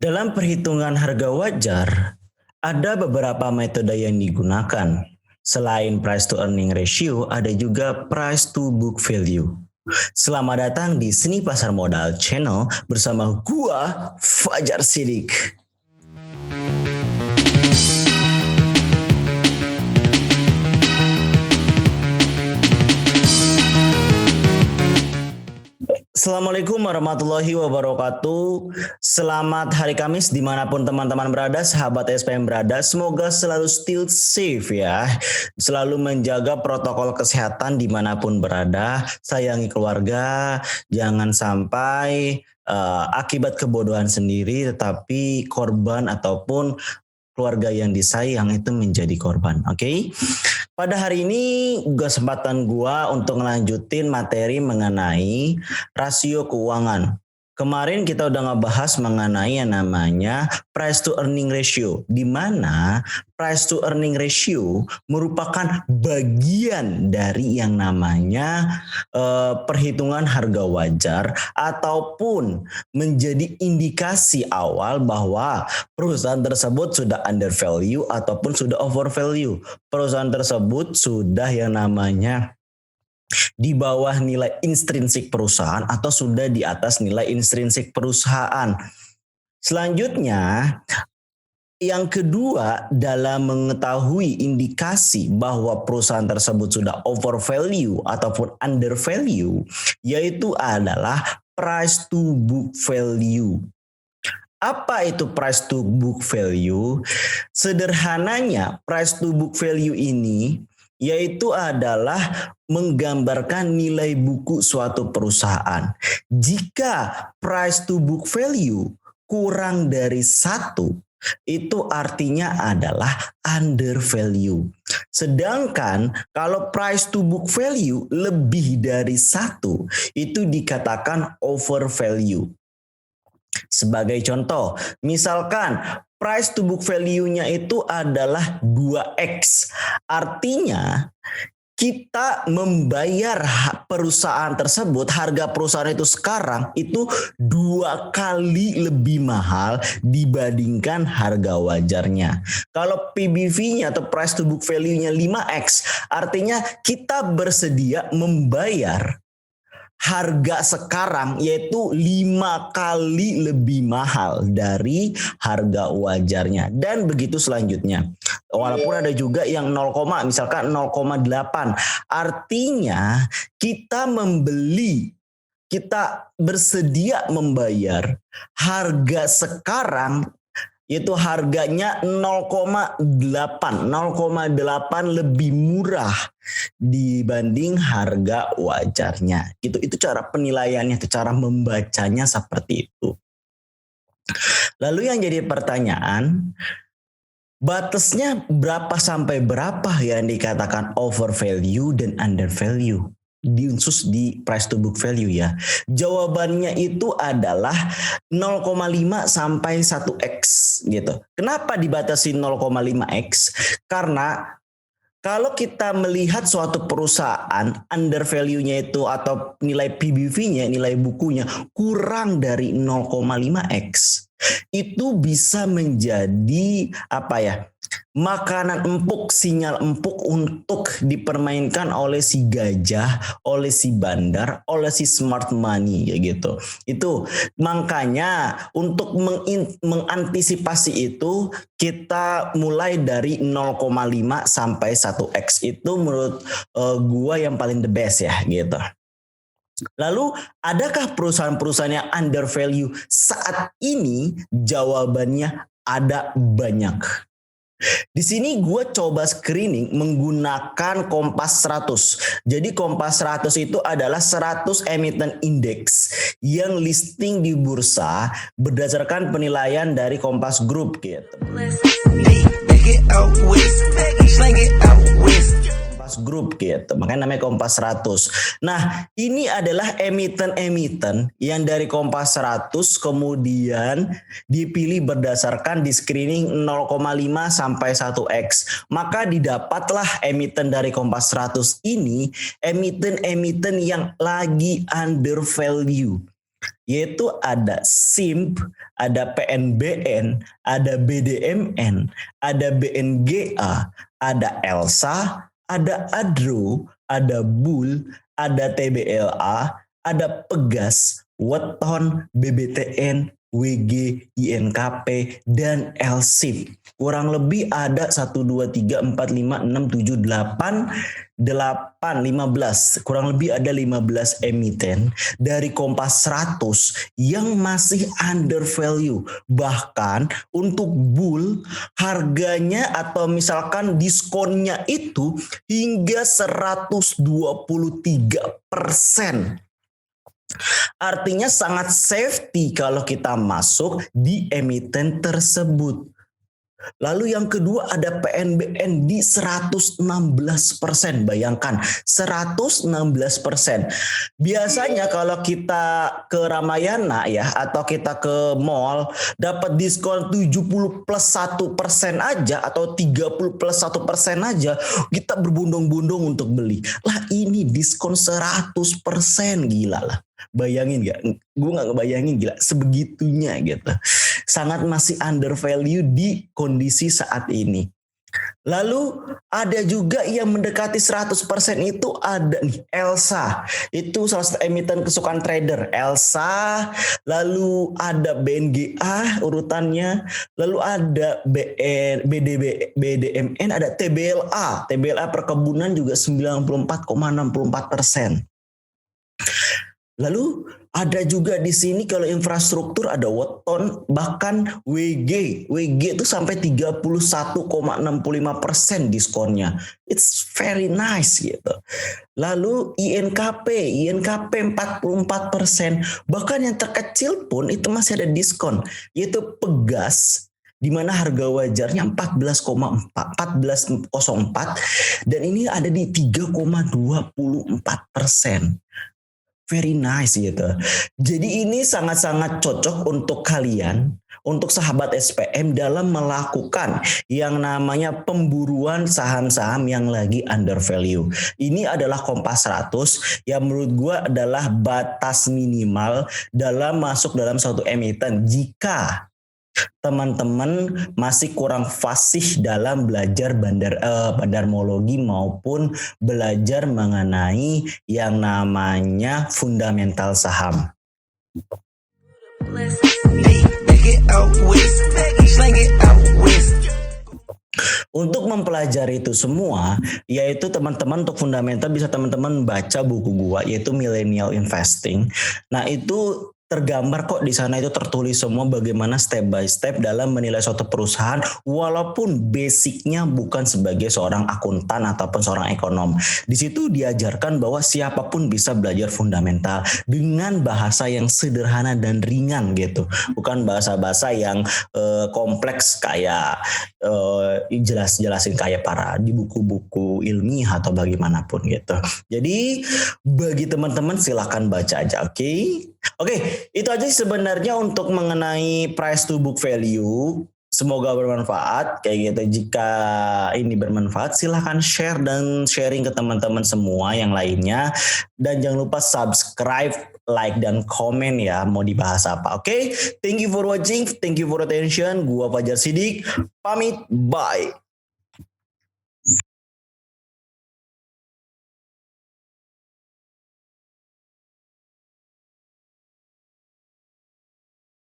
Dalam perhitungan harga wajar, ada beberapa metode yang digunakan. Selain price to earning ratio, ada juga price to book value. Selamat datang di Seni Pasar Modal Channel bersama gua Fajar Sidik. Assalamualaikum warahmatullahi wabarakatuh. Selamat hari Kamis dimanapun teman-teman berada, sahabat SPM berada. Semoga selalu still safe ya. Selalu menjaga protokol kesehatan dimanapun berada. Sayangi keluarga, jangan sampai akibat kebodohan sendiri tetapi korban ataupun keluarga yang disayang itu menjadi korban. Oke? Pada hari ini kesempatan gua untuk ngelanjutin materi mengenai rasio keuangan. Kemarin kita udah ngebahas mengenai yang namanya price to earning ratio, di mana price to earning ratio merupakan bagian dari yang namanya perhitungan harga wajar ataupun menjadi indikasi awal bahwa perusahaan tersebut sudah under value ataupun sudah over value. Perusahaan tersebut sudah yang namanya di bawah nilai intrinsik perusahaan atau sudah di atas nilai intrinsik perusahaan. Selanjutnya, yang kedua dalam mengetahui indikasi bahwa perusahaan tersebut sudah over value ataupun under value, yaitu adalah price to book value. Apa itu price to book value? Sederhananya, price to book value ini yaitu adalah menggambarkan nilai buku suatu perusahaan. Jika price to book value kurang dari 1, itu artinya adalah under value. Sedangkan kalau price to book value lebih dari 1, itu dikatakan over value. Sebagai contoh, misalkan price to book value-nya itu adalah 2x. Artinya kita membayar perusahaan tersebut, harga perusahaan itu sekarang itu 2 kali lebih mahal dibandingkan harga wajarnya. Kalau PBV-nya atau price to book value-nya 5x, artinya kita bersedia membayar harga sekarang yaitu 5 kali lebih mahal dari harga wajarnya, dan begitu selanjutnya. Walaupun ada juga yang 0, misalkan 0,8, artinya kita bersedia membayar harga sekarang yaitu harganya 0,8 lebih murah dibanding harga wajarnya. Itu cara penilaiannya, itu cara membacanya seperti itu. Lalu yang jadi pertanyaan, batasnya berapa sampai berapa yang dikatakan over value dan under value diunsus di price to book value ya? Jawabannya itu adalah 0,5 sampai 1x gitu. Kenapa dibatasi 0,5x? Karena kalau kita melihat suatu perusahaan under value-nya itu atau nilai PBV-nya, nilai bukunya kurang dari 0,5x, itu bisa menjadi makanan empuk, sinyal empuk untuk dipermainkan oleh si gajah, oleh si bandar, oleh si smart money ya gitu. Itu makanya untuk mengantisipasi itu kita mulai dari 0,5 sampai 1x, itu menurut gua yang paling the best ya gitu. Lalu adakah perusahaan-perusahaan yang under value saat ini? Jawabannya ada banyak. Di sini gue coba screening menggunakan Kompas 100. Jadi Kompas 100 itu adalah 100 emiten indeks yang listing di bursa berdasarkan penilaian dari Kompas Group gitu. Kompas Group gitu, makanya namanya Kompas 100. Nah, ini adalah emiten-emiten yang dari Kompas 100 kemudian dipilih berdasarkan di screening 0,5 sampai 1x. Maka didapatlah emiten dari Kompas 100 ini emiten-emiten yang lagi under value. yaitu ada SIMP, ada PNBN, ada BDMN, ada BNGA, ada ELSA, ada ADRO, ada BUL, ada TBLA, ada Pegas, Weton, BBTN, WG, INKP, dan LSIP. Kurang lebih ada 1, 2, 3, 4, 5, 6, 7, 8, 15. Kurang lebih ada 15 emiten dari Kompas 100 yang masih under value. Bahkan untuk bull harganya atau misalkan diskonnya itu hingga 123%. Artinya sangat safety kalau kita masuk di emiten tersebut. Lalu yang kedua ada PNBN di 116%. Bayangkan 116%. Biasanya kalau kita ke Ramayana ya atau kita ke mall dapat diskon 70 plus 1% aja atau 30 plus 1% aja, kita berbondong-bondong untuk beli. Lah ini diskon 100%, gila lah. Bayangin gak? Gue gak ngebayangin, gila sebegitunya gitu. Sangat masih under value di kondisi saat ini. Lalu ada juga yang mendekati 100% itu ada nih ELSA. Itu salah satu emiten kesukaan trader. ELSA, lalu ada BNGA urutannya, lalu ada BDMN, ada TBLA. TBLA perkebunan juga 94,64%. Lalu ada juga di sini kalau infrastruktur ada Weton, bahkan WG itu sampai 31,65% diskonnya. It's very nice gitu. Lalu INKP 44%, bahkan yang terkecil pun itu masih ada diskon, yaitu Pegas di mana harga wajarnya 14,04 dan ini ada di 3,24%. Very nice gitu. Jadi ini sangat-sangat cocok untuk kalian, untuk sahabat SPM dalam melakukan yang namanya pemburuan saham-saham yang lagi under value. Ini adalah Kompas 100 yang menurut gue adalah batas minimal dalam masuk dalam suatu emiten jika teman-teman masih kurang fasih dalam belajar bandarmologi maupun belajar mengenai yang namanya fundamental saham. Untuk mempelajari itu semua, yaitu teman-teman untuk fundamental bisa teman-teman baca buku gua yaitu Millennial Investing. Nah, itu tergambar kok di sana, itu tertulis semua bagaimana step by step dalam menilai suatu perusahaan walaupun basicnya bukan sebagai seorang akuntan ataupun seorang ekonom. Di situ diajarkan bahwa siapapun bisa belajar fundamental dengan bahasa yang sederhana dan ringan gitu. Bukan bahasa-bahasa yang kompleks kayak jelasin kayak para di buku-buku ilmiah atau bagaimanapun gitu. Jadi bagi teman-teman silakan baca aja, oke? Oke, itu aja sebenarnya untuk mengenai price to book value. Semoga bermanfaat kayak gitu. Jika ini bermanfaat silahkan share dan sharing ke teman-teman semua yang lainnya. Dan jangan lupa subscribe, like, dan komen ya mau dibahas apa. Oke, thank you for watching, thank you for attention. Gua Fajar Sidik, pamit, bye.